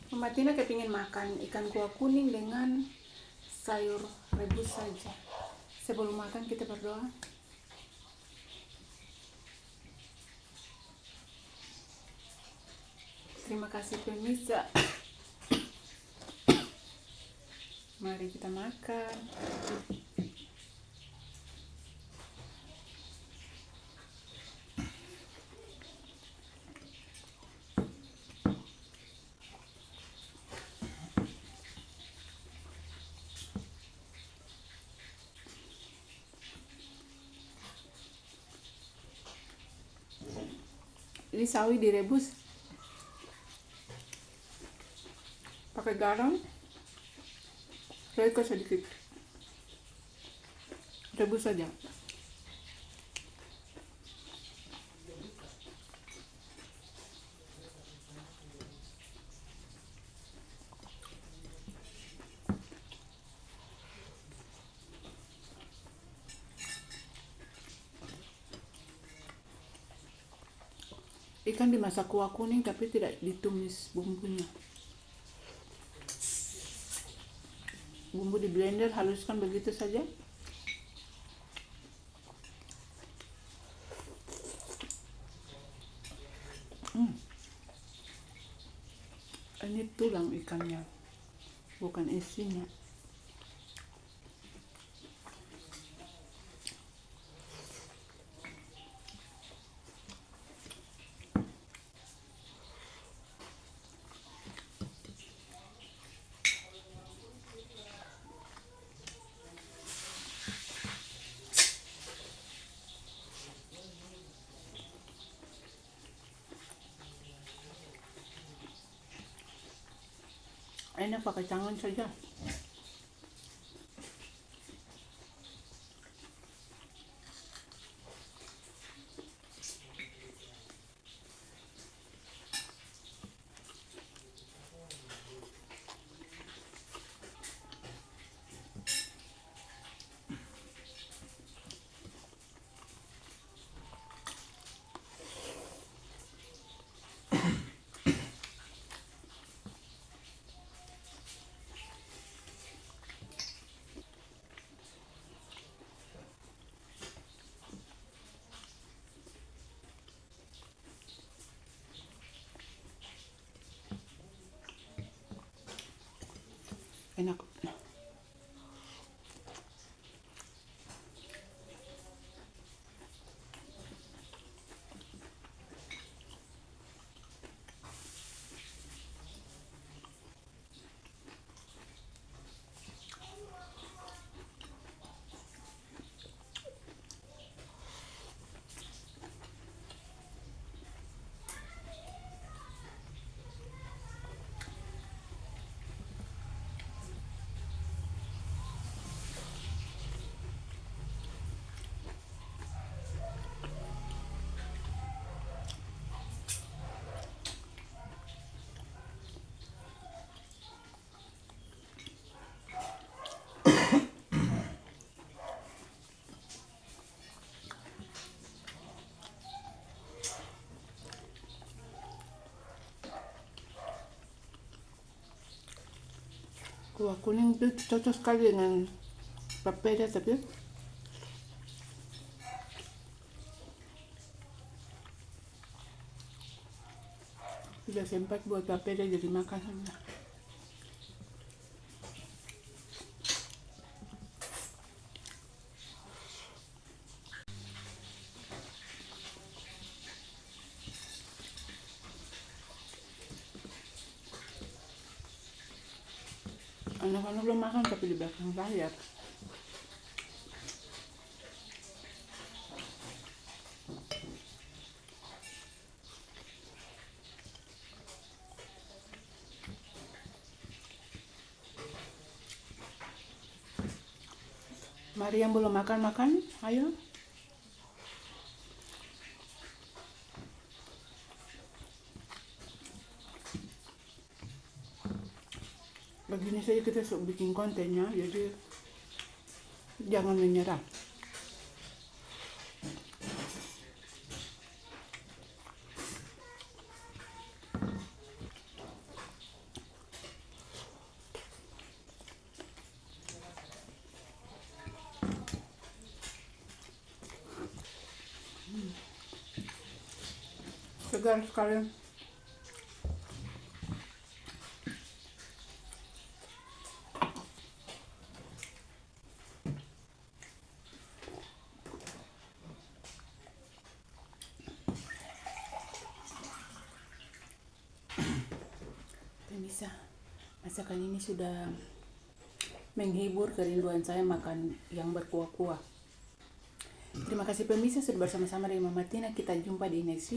Mama Tina kepingin makan ikan kuah kuning dengan sayur rebus saja. Sebelum makan kita berdoa. Terima kasih pemirsa. Mari kita makan. Ini sawi direbus pakai garam, roiko sedikit, rebus saja. Ikan dimasak kuah kuning tapi tidak ditumis bumbunya. Bumbu di blender, haluskan begitu saja. Ini tulang ikannya, bukan isinya. Enak pakai tangan saja. Enak. Kuah kuning itu cocok sekali dengan papeda, tapi sudah sempat buat papeda jadi makan saja. Anak-anak belum makan tapi di belakang layar. Mari yang belum makan, ayo. Begini saja kita bikin kontennya, jadi jangan menyerah. segar sekali. Pemirsa, masakan ini sudah menghibur kerinduan saya makan yang berkuah-kuah. Terima kasih pemirsa sudah bersama-sama dengan Mama Tina. Kita jumpa di next video.